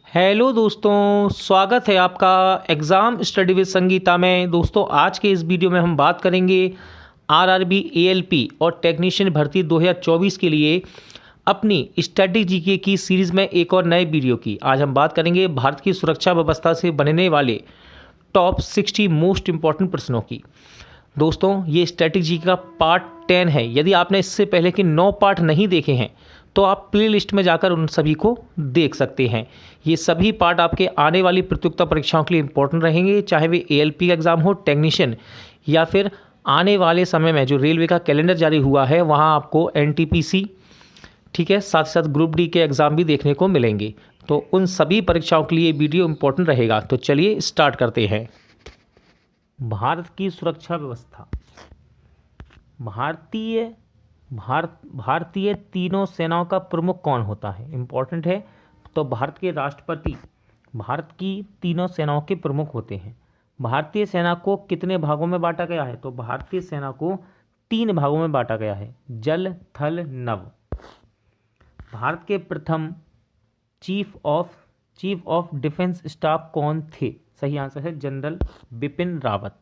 Hello दोस्तों, स्वागत है आपका एग्ज़ाम स्टडी विद संगीता में। दोस्तों, आज के इस वीडियो में हम बात करेंगे आरआरबी एएलपी और टेक्नीशियन भर्ती 2024 के लिए अपनी स्टडी जीके की सीरीज़ में एक और नए वीडियो की। आज हम बात करेंगे भारत की सुरक्षा व्यवस्था से बनने वाले टॉप 60 मोस्ट इम्पॉर्टेंट प्रश्नों की। दोस्तों, ये स्ट्रैटेजी का पार्ट 10 है। यदि आपने इससे पहले के 9 पार्ट नहीं देखे हैं तो आप प्लेलिस्ट में जाकर उन सभी को देख सकते हैं। ये सभी पार्ट आपके आने वाली प्रतियोगिता परीक्षाओं के लिए इंपॉर्टेंट रहेंगे, चाहे वे एएलपी का एग्ज़ाम हो, टेक्नीशियन, या फिर आने वाले समय में जो रेलवे का कैलेंडर जारी हुआ है वहाँ आपको एनटीपीसी, ठीक है, साथ ही साथ ग्रुप डी के एग्ज़ाम भी देखने को मिलेंगे। तो उन सभी परीक्षाओं के लिए वीडियो इंपॉर्टेंट रहेगा। तो चलिए स्टार्ट करते हैं। भारत की सुरक्षा व्यवस्था। भारतीय तीनों सेनाओं का प्रमुख कौन होता है? इम्पॉर्टेंट है। तो भारत के राष्ट्रपति भारत की तीनों सेनाओं के प्रमुख होते हैं। भारतीय सेना को कितने भागों में बांटा गया है? तो भारतीय सेना को 3 भागों में बांटा गया है, जल, थल, नभ। भारत के प्रथम चीफ ऑफ डिफेंस स्टाफ कौन थे? सही आंसर है जनरल बिपिन रावत।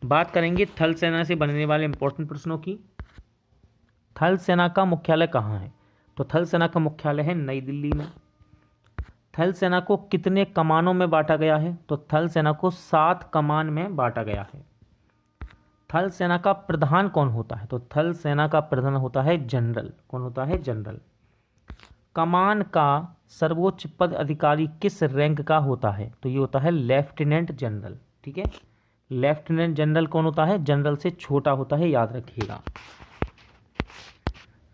बात करेंगे थल सेना से बनने वाले इंपॉर्टेंट प्रश्नों की। थल सेना का मुख्यालय कहाँ है? तो थल सेना का मुख्यालय है नई दिल्ली में। थल सेना को कितने कमानों में बांटा गया है? तो थल सेना को 7 कमान में बांटा गया है। थल सेना का प्रधान कौन होता है? तो थल सेना का प्रधान होता है जनरल। कौन होता है? जनरल। कमान का सर्वोच्च पद अधिकारी किस रैंक का होता है? तो ये होता है लेफ्टिनेंट जनरल। ठीक है, लेफ्टिनेंट जनरल कौन होता है? जनरल से छोटा होता है, याद रखिएगा।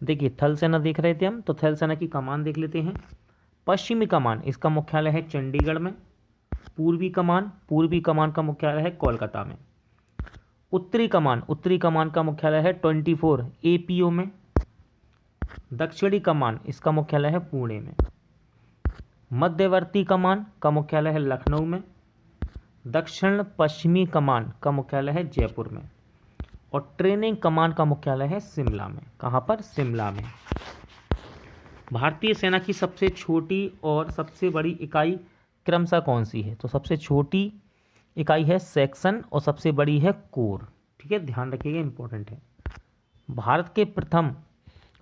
देखिए, थल सेना देख रहे थे हम, तो थल सेना की कमान देख लेते हैं। पश्चिमी कमान, इसका मुख्यालय है चंडीगढ़ में। पूर्वी कमान का मुख्यालय है कोलकाता में। उत्तरी कमान का मुख्यालय है 24 एपीओ में। दक्षिणी कमान, इसका मुख्यालय है पुणे में। मध्यवर्ती कमान का मुख्यालय है लखनऊ में। दक्षिण पश्चिमी कमान का मुख्यालय है जयपुर में। और ट्रेनिंग कमान का मुख्यालय है शिमला में। कहाँ पर? शिमला में। भारतीय सेना की सबसे छोटी और सबसे बड़ी इकाई क्रमशः कौन सी है? तो सबसे छोटी इकाई है सेक्शन और सबसे बड़ी है कोर। ठीक है, ध्यान रखिएगा, इंपॉर्टेंट है। भारत के प्रथम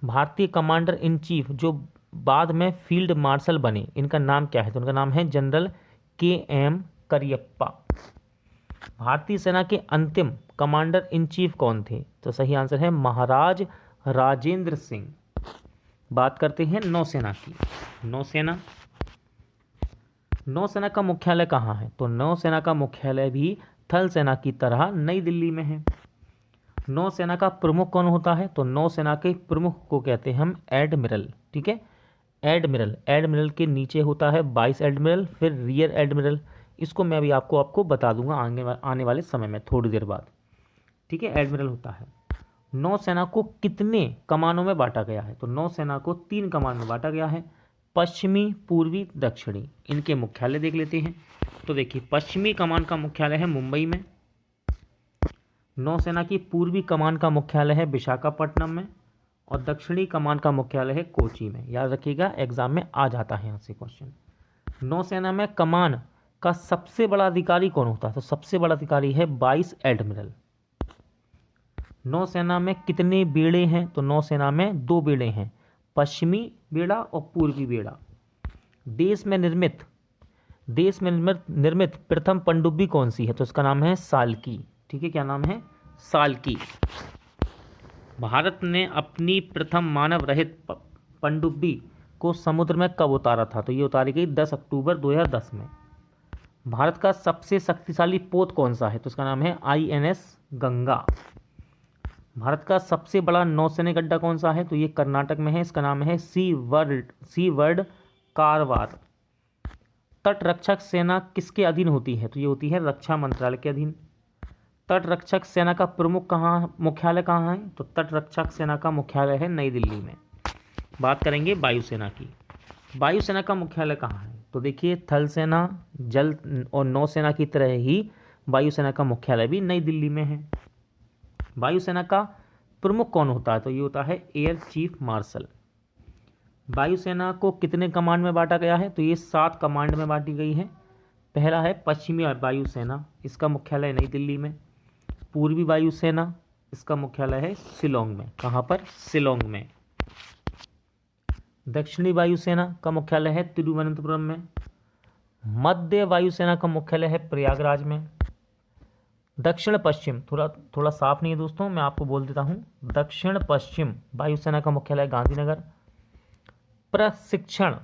भारतीय कमांडर इन चीफ जो बाद में फील्ड मार्शल बने, इनका नाम क्या है? तो उनका नाम है जनरल के.एम. करियप्पा। भारतीय सेना के अंतिम कमांडर इन चीफ कौन थे? तो सही आंसर है महाराज राजेंद्र सिंह। बात करते हैं नौसेना की। नौसेना का मुख्यालय कहाँ है? तो नौसेना का मुख्यालय भी थल सेना की तरह नई दिल्ली में है। नौसेना का प्रमुख कौन होता है? तो नौसेना के प्रमुख को कहते हैं हम एडमिरल। ठीक है, एडमिरल के नीचे होता है वाइस एडमिरल, फिर रियर एडमिरल। इसको मैं अभी आपको बता दूंगा आने वाले समय में, थोड़ी देर बाद। ठीक है, एडमिरल होता है। नौसेना को कितने कमानों में बांटा गया है? तो नौसेना को 3 कमान में बांटा गया है, पश्चिमी, पूर्वी, दक्षिणी। इनके मुख्यालय देख लेते हैं। तो देखिए, पश्चिमी कमान का मुख्यालय है मुंबई में। नौसेना की पूर्वी कमान का मुख्यालय है विशाखापट्टनम में। और दक्षिणी कमान का मुख्यालय है कोची में। याद रखिएगा, एग्जाम में आ जाता है यहाँ से क्वेश्चन। नौसेना में कमान का सबसे बड़ा अधिकारी कौन होता है? तो सबसे बड़ा अधिकारी है वाइस एडमिरल। नौसेना में कितने बेड़े हैं? तो नौसेना में 2 बेड़े हैं, पश्चिमी बेड़ा और पूर्वी बेड़ा। देश में निर्मित प्रथम पनडुब्बी कौन सी है? तो इसका नाम है साल्की। ठीक है, क्या नाम है? साल्की। भारत ने अपनी प्रथम मानव रहित पनडुब्बी को समुद्र में कब उतारा था? तो ये उतारी गई 10 अक्टूबर 2010 में। भारत का सबसे शक्तिशाली पोत कौन सा है? तो इसका नाम है INS गंगा। भारत का सबसे बड़ा नौसैनिक अड्डा कौन सा है? तो ये कर्नाटक में है, इसका नाम है सी वर्ड कारवार। तट रक्षक सेना किसके अधीन होती है? तो ये होती है रक्षा मंत्रालय के अधीन। तट रक्षक सेना का प्रमुख मुख्यालय कहाँ है? तो तट रक्षक सेना का मुख्यालय है नई दिल्ली में। बात करेंगे वायुसेना की। वायुसेना का मुख्यालय कहाँ है? तो देखिए, थल सेना, जल और नौसेना की तरह ही वायुसेना का मुख्यालय भी नई दिल्ली में है। वायुसेना का प्रमुख कौन होता है? तो ये होता है एयर चीफ मार्शल। वायुसेना को कितने कमांड में बांटा गया है? तो ये 7 कमांड में बांटी गई है। पहला है पश्चिमी वायुसेना, इसका मुख्यालय नई दिल्ली में। पूर्वी वायुसेना, इसका मुख्यालय है शिलोंग में। कहाँ पर? शिलोंग में। दक्षिणी वायुसेना का मुख्यालय है तिरुवनंतपुरम में। मध्य वायुसेना का मुख्यालय है प्रयागराज में। दक्षिण पश्चिम, थोड़ा साफ नहीं है दोस्तों, मैं आपको बोल देता हूँ। दक्षिण पश्चिम वायुसेना का मुख्यालय गांधीनगर। प्रशिक्षण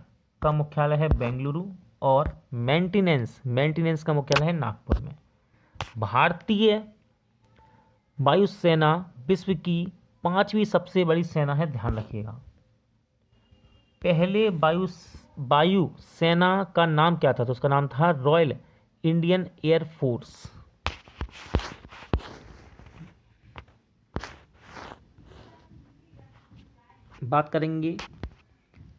का मुख्यालय है बेंगलुरु। और मेंटेनेंस का मुख्यालय है नागपुर में। भारतीय वायुसेना विश्व की 5वीं सबसे बड़ी सेना है, ध्यान रखिएगा। पहले वायु सेना का नाम क्या था? तो उसका नाम था रॉयल इंडियन एयर फोर्स। बात करेंगे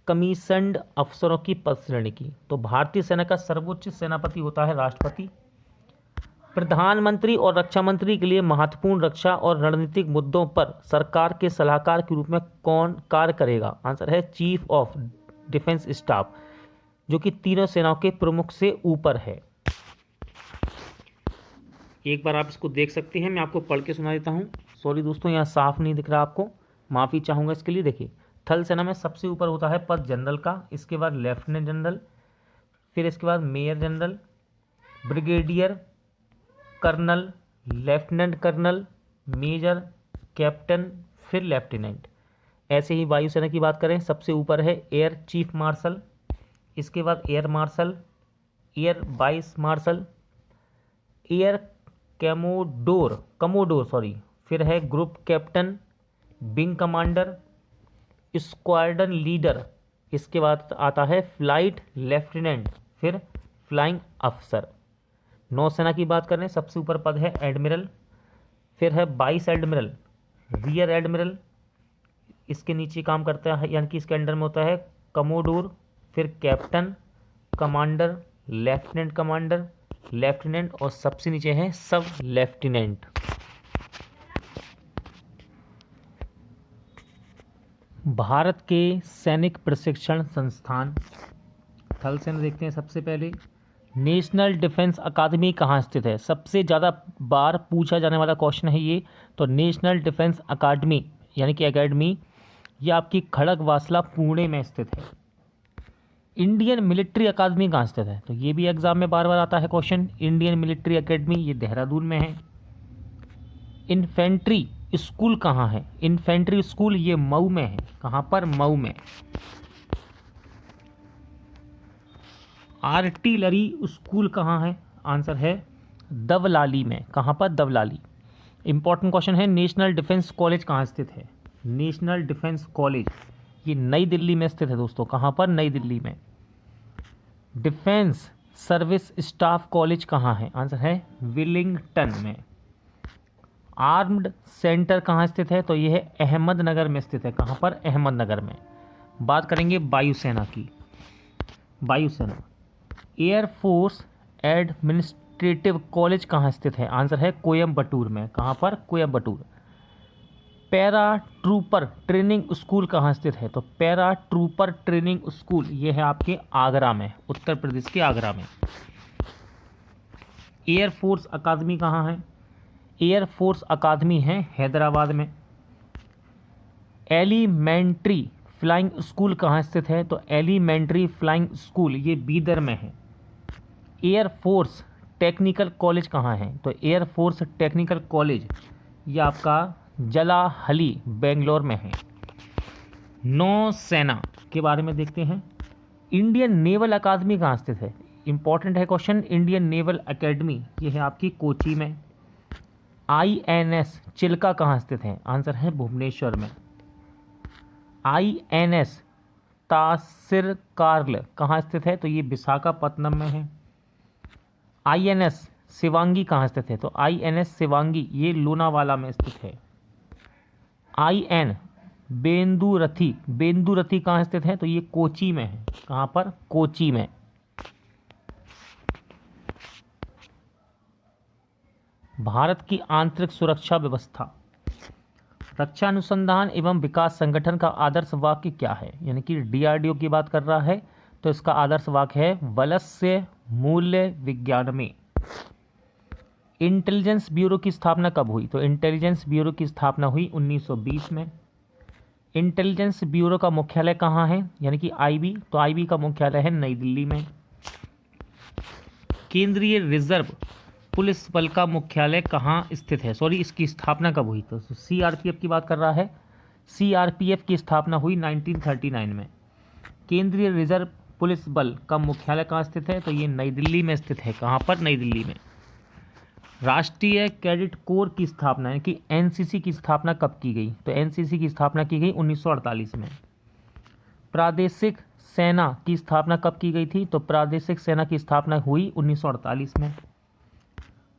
कमीशन्ड अफसरों की पद श्रेणी की। तो भारतीय सेना का सर्वोच्च सेनापति होता है राष्ट्रपति। प्रधानमंत्री और रक्षा मंत्री के लिए महत्वपूर्ण रक्षा और रणनीतिक मुद्दों पर सरकार के सलाहकार के रूप में कौन कार्य करेगा? आंसर है चीफ ऑफ डिफेंस स्टाफ, जो कि तीनों सेनाओं के प्रमुख से ऊपर है। एक बार आप इसको देख सकते हैं, मैं आपको पढ़ के सुना देता हूँ। सॉरी दोस्तों, यहाँ साफ नहीं दिख रहा आपको, माफ़ी चाहूँगा इसके लिए। देखिए, थल सेना में सबसे ऊपर होता है पद जनरल का, इसके बाद लेफ्टिनेंट जनरल, फिर इसके बाद major general, brigadier, colonel, lieutenant colonel, major, captain, फिर लेफ्टिनेंट। ऐसे ही वायुसेना की बात करें, सबसे ऊपर है एयर चीफ मार्शल, इसके बाद air marshal, air vice marshal, air commodore sorry, फिर है group captain, wing commander, squadron leader, इसके बाद आता है फ्लाइट लेफ्टिनेंट, फिर फ्लाइंग अफसर। नौसेना की बात करें, सबसे ऊपर पद है एडमिरल, फिर है वाइस एडमिरल, रियर एडमिरल, इसके नीचे काम करता है, यानी कि इसके अंडर में होता है कमोडोर, फिर captain, commander, lieutenant commander, lieutenant और सबसे नीचे है सब लेफ्टिनेंट। भारत के सैनिक प्रशिक्षण संस्थान, थल सेना देखते हैं सबसे पहले। नेशनल डिफेंस अकादमी कहाँ स्थित है? सबसे ज़्यादा बार पूछा जाने वाला क्वेश्चन है ये। तो नेशनल डिफेंस अकादमी यानी कि एकेडमी, ये आपकी खड़गवासला पुणे में स्थित है। इंडियन मिलिट्री अकादमी कहाँ स्थित है? तो ये भी एग्जाम में बार बार आता है क्वेश्चन। इंडियन मिलिट्री अकेडमी ये देहरादून में है। इन्फेंट्री स्कूल कहाँ है? इन्फेंट्री स्कूल ये मऊ में है। कहाँ पर? मऊ में। आर्टिलरी स्कूल कहाँ है? आंसर है दवलाली में। कहाँ पर? दवलाली। इंपॉर्टेंट क्वेश्चन है, नेशनल डिफेंस कॉलेज कहाँ स्थित है? नेशनल डिफेंस कॉलेज ये नई दिल्ली में स्थित है दोस्तों। कहाँ पर? नई दिल्ली में। डिफेंस सर्विस स्टाफ कॉलेज कहाँ है? आंसर है विलिंगटन में। आर्म्ड सेंटर कहाँ स्थित है? तो ये है अहमदनगर में स्थित है। कहाँ पर? अहमदनगर में। बात करेंगे वायुसेना की। वायुसेना एयरफोर्स एडमिनिस्ट्रेटिव कॉलेज कहाँ स्थित है? आंसर है कोयम्बटूर में। कहाँ पर? Coimbatore. Para trooper training school कहाँ स्थित है? तो पैरा ट्रूपर ट्रेनिंग स्कूल ये है आपके आगरा में, उत्तर प्रदेश के आगरा में। एयरफोर्स अकादमी कहाँ है? एयरफोर्स अकादमी है हैदराबाद में। एलिमेंट्री फ्लाइंग स्कूल कहाँ स्थित है? तो एलिमेंट्री फ्लाइंग स्कूल ये बीदर में है। एयरफोर्स टेक्निकल कॉलेज कहाँ है? तो एयरफोर्स टेक्निकल कॉलेज ये आपका जलाहली बेंगलोर में है। नौसेना के बारे में देखते हैं। इंडियन नेवल अकादमी कहाँ स्थित है? इंपॉर्टेंट है क्वेश्चन। इंडियन नेवल अकेडमी ये है आपकी कोची में। INS चिल्का कहाँ स्थित है? आंसर है भुवनेश्वर में। INS तासिर कार्ल कहाँ स्थित है? तो ये विशाखापत्तनम में है। INS शिवांगी कहाँ स्थित है? तो INS शिवांगी ये लोनावाला में स्थित है। IN बेंदुरथी कहाँ स्थित है? तो ये कोची में है। कहाँ पर? कोची में। भारत की आंतरिक सुरक्षा व्यवस्था। रक्षा अनुसंधान एवं विकास संगठन का आदर्श वाक्य क्या है, यानी कि डीआरडीओ की बात कर रहा है, तो इसका आदर्श वाक्य है वलस्य मूल्य विज्ञान में। इंटेलिजेंस ब्यूरो की स्थापना कब हुई, तो इंटेलिजेंस ब्यूरो की स्थापना हुई 1920 में। इंटेलिजेंस ब्यूरो का मुख्यालय कहाँ है, यानी कि आईबी, तो आईबी का मुख्यालय है नई दिल्ली में। केंद्रीय रिजर्व पुलिस बल का मुख्यालय कहाँ स्थित है, सॉरी इसकी स्थापना कब हुई, तो सीआरपीएफ की बात कर रहा है। सीआरपीएफ की स्थापना हुई 1939 में। केंद्रीय रिजर्व पुलिस बल का मुख्यालय कहाँ स्थित है, तो ये नई दिल्ली में स्थित है। कहाँ पर, नई दिल्ली में। राष्ट्रीय कैडेट कोर की स्थापना यानी कि एनसीसी की स्थापना कब की गई, तो एनसीसी की स्थापना की गई 1948 में। प्रादेशिक सेना की स्थापना कब की गई थी, तो प्रादेशिक सेना की स्थापना हुई 1948 में।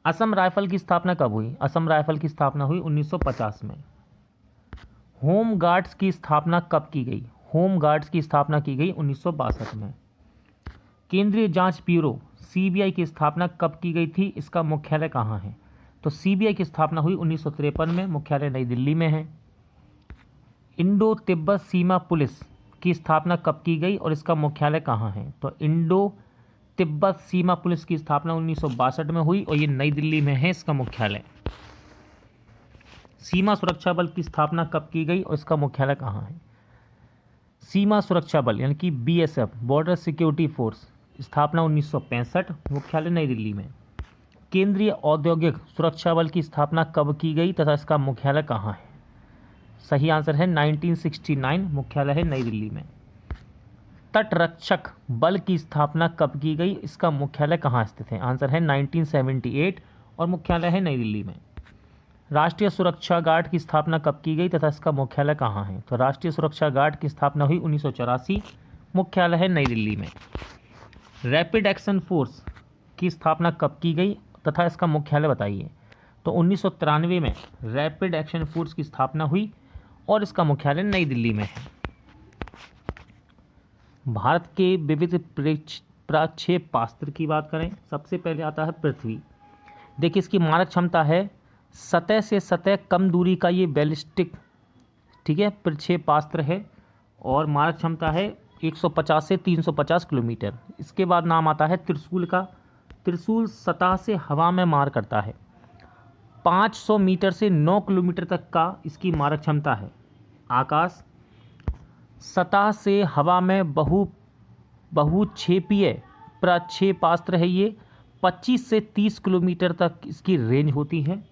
असम राइफल की स्थापना कब हुई, असम राइफल की स्थापना हुई 1950 में। होम गार्ड्स की स्थापना कब की गई, होम गार्ड्स की स्थापना की गई 1962 में। केंद्रीय जांच ब्यूरो सीबीआई की स्थापना कब की गई थी, इसका मुख्यालय कहाँ है, तो सीबीआई की स्थापना हुई 1953 में, मुख्यालय नई दिल्ली में है। इंडो तिब्बत सीमा पुलिस की स्थापना कब की गई और इसका मुख्यालय कहाँ है, तो इंडो तिब्बत सीमा पुलिस की स्थापना 1962 में हुई और ये नई दिल्ली में है इसका मुख्यालय। सीमा सुरक्षा बल की स्थापना कब की गई और इसका मुख्यालय कहाँ है, सीमा सुरक्षा बल यानी कि बीएसएफ, बॉर्डर सिक्योरिटी फोर्स, स्थापना 1965, मुख्यालय नई दिल्ली में। केंद्रीय औद्योगिक सुरक्षा बल की स्थापना कब की गई तथा इसका मुख्यालय कहाँ है, सही आंसर है 1969, मुख्यालय है नई दिल्ली में। तटरक्षक बल की स्थापना कब की गई, इसका मुख्यालय कहाँ स्थित है, आंसर है 1978 और मुख्यालय है नई दिल्ली में। राष्ट्रीय सुरक्षा गार्ड की स्थापना कब की गई तथा इसका मुख्यालय कहाँ है, तो राष्ट्रीय सुरक्षा गार्ड की स्थापना हुई 1984, मुख्यालय है नई दिल्ली में। रैपिड एक्शन फोर्स की स्थापना कब की गई तथा इसका मुख्यालय बताइए, तो 1993 में रैपिड एक्शन फोर्स की स्थापना हुई और इसका मुख्यालय नई दिल्ली में है। भारत के विविध प्रक्षेपास्त्र की बात करें, सबसे पहले आता है पृथ्वी। देखिए इसकी मारक क्षमता है सतह से सतह कम दूरी का ये बैलिस्टिक, ठीक है, प्रक्षेपास्त्र है और मारक क्षमता है 150 से 350 किलोमीटर। इसके बाद नाम आता है त्रिशूल का। त्रिशूल सतह से हवा में मार करता है, 500 मीटर से 9 किलोमीटर तक का इसकी मारक क्षमता है। आकाश सतह से हवा में बहुक्षेपीय प्रक्षेपास्त्र है ये, 25 से 30 किलोमीटर तक इसकी रेंज होती है।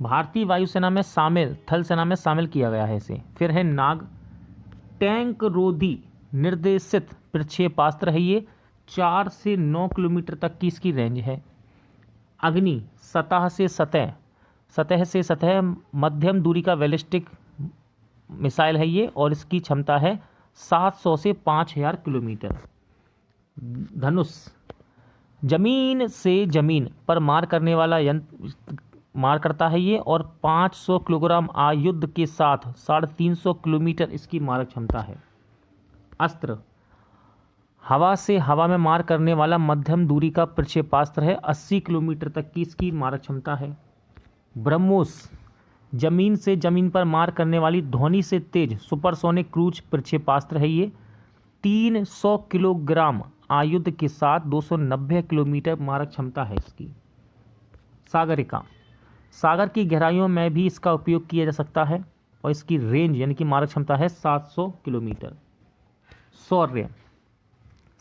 भारतीय वायुसेना में शामिल, थल सेना में शामिल किया गया है इसे। फिर है नाग, टैंक रोधी निर्देशित प्रक्षेपास्त्र है ये, 4 से 9 किलोमीटर तक की इसकी रेंज है। अग्नि सतह से सतह मध्यम दूरी का बैलिस्टिक मिसाइल है ये और इसकी क्षमता है 700 से 5000 किलोमीटर। धनुष जमीन से जमीन पर मार करने वाला यंत्र मार करता है ये और 500 किलोग्राम आयुध के साथ 350 किलोमीटर इसकी मारक क्षमता है। अस्त्र हवा से हवा में मार करने वाला मध्यम दूरी का प्रक्षेपास्त्र है, 80 किलोमीटर तक की इसकी मारक क्षमता है। ब्रह्मोस जमीन से जमीन पर मार करने वाली ध्वनि से तेज सुपरसोनिक क्रूज प्रक्षेपास्त्र है ये, 300 किलोग्राम आयुध के साथ 290 किलोमीटर मारक क्षमता है इसकी। सागरिका सागर की गहराइयों में भी इसका उपयोग किया जा सकता है और इसकी रेंज यानी कि मारक क्षमता है 700 किलोमीटर। शौर्य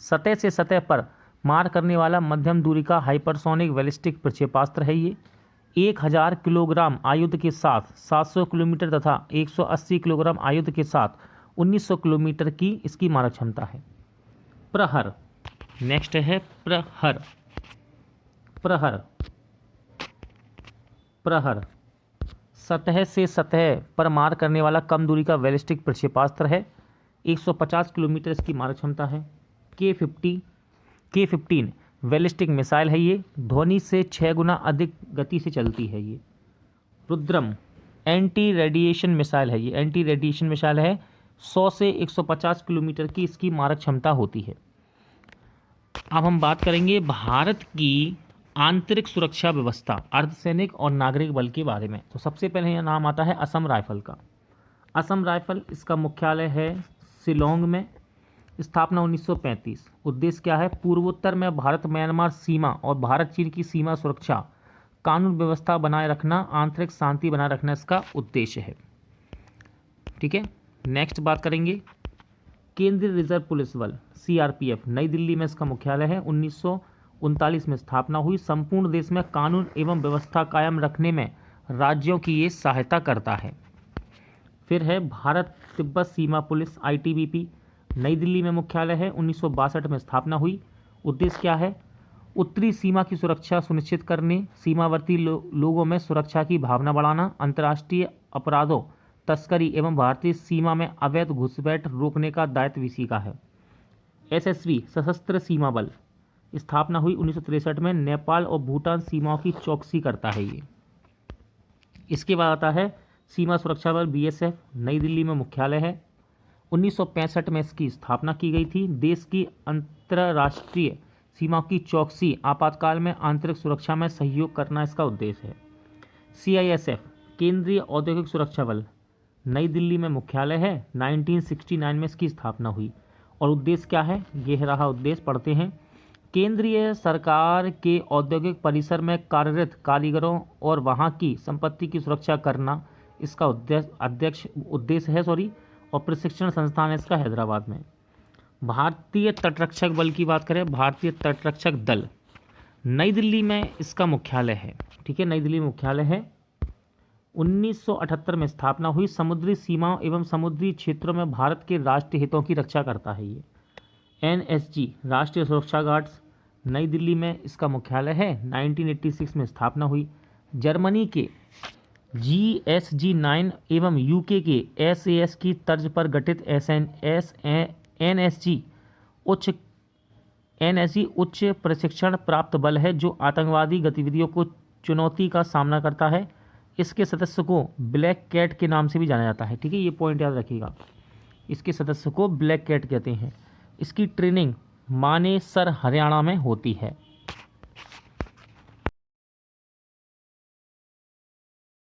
सतह से सतह पर मार करने वाला मध्यम दूरी का हाइपरसोनिक बैलिस्टिक प्रक्षेपास्त्र है ये, 1000 किलोग्राम आयुध के साथ 700 किलोमीटर तथा 180 किलोग्राम आयुध के साथ 1900 किलोमीटर की इसकी मारक क्षमता है। प्रहर नेक्स्ट है प्रहर। प्रहर सतह से सतह पर मार करने वाला कम दूरी का बैलिस्टिक प्रक्षेपास्त्र है, 150 किलोमीटर इसकी मारक क्षमता है। K-15 बैलिस्टिक मिसाइल है ये, ध्वनि से 6 गुना अधिक गति से चलती है ये। रुद्रम एंटी रेडिएशन मिसाइल है ये, एंटी रेडिएशन मिसाइल है, 100 से 150 किलोमीटर की इसकी मारक क्षमता होती है। अब हम बात करेंगे भारत की आंतरिक सुरक्षा व्यवस्था अर्धसैनिक और नागरिक बल के बारे में। तो सबसे पहले यह नाम आता है असम राइफल का। असम राइफल, इसका मुख्यालय है शिलोंग में। स्थापना 1935। उद्देश्य क्या है? पूर्वोत्तर में भारत म्यांमार सीमा और भारत चीन की सीमा सुरक्षा, कानून व्यवस्था बनाए रखना, आंतरिक शांति बनाए रखना इसका उद्देश्य है। ठीक है, नेक्स्ट बात करेंगे केंद्रीय रिजर्व पुलिस बल CRPF, नई दिल्ली में इसका मुख्यालय है। 1939 में स्थापना हुई। संपूर्ण देश में कानून एवं व्यवस्था कायम रखने में राज्यों की ये सहायता करता है। फिर है भारत तिब्बत सीमा पुलिस ITBP, नई दिल्ली में मुख्यालय है। 1962 में स्थापना हुई। उद्देश्य क्या है? उत्तरी सीमा की सुरक्षा सुनिश्चित करने, सीमावर्ती लोगों में सुरक्षा की भावना बढ़ाना, अंतर्राष्ट्रीय अपराधों, तस्करी एवं भारतीय सीमा में अवैध घुसपैठ रोकने का दायित्व इसी का है। SSB सशस्त्र सीमा बल, स्थापना हुई 1963 में। नेपाल और भूटान सीमाओं की चौकसी करता है ये। इसके बाद आता है सीमा सुरक्षा बल BSF, नई दिल्ली में मुख्यालय है। 1965 में इसकी स्थापना की गई थी। देश की अंतर्राष्ट्रीय सीमा की चौकसी, आपातकाल में आंतरिक सुरक्षा में सहयोग करना इसका उद्देश्य है। CISF केंद्रीय औद्योगिक सुरक्षा बल, नई दिल्ली में मुख्यालय है। 1969 में इसकी स्थापना हुई। और उद्देश्य क्या है? यह रहा उद्देश्य, पढ़ते हैं। केंद्रीय सरकार के औद्योगिक परिसर में कार्यरत कारीगरों और वहां की संपत्ति की सुरक्षा करना इसका उद्देश्य है और प्रशिक्षण संस्थान है इसका हैदराबाद में। भारतीय तटरक्षक बल की बात करें, भारतीय तटरक्षक दल, नई दिल्ली में इसका मुख्यालय है। ठीक है, नई दिल्ली में मुख्यालय है। 1978 में स्थापना हुई। समुद्री सीमाओं एवं समुद्री क्षेत्रों में भारत के राष्ट्रीय हितों की रक्षा करता है ये। NSG राष्ट्रीय सुरक्षा गार्ड्स, नई दिल्ली में इसका मुख्यालय है। 1986 में स्थापना हुई। जर्मनी के GSG 9 एवं UK के SAS की तर्ज पर गठित NSG उच्च प्रशिक्षण प्राप्त बल है जो आतंकवादी गतिविधियों को चुनौती का सामना करता है। इसके सदस्य को ब्लैक कैट के नाम से भी जाना जाता है। ठीक है, ये पॉइंट याद रखिएगा। इसके सदस्य को ब्लैक कैट कहते हैं। इसकी ट्रेनिंग मानेसर हरियाणा में होती है।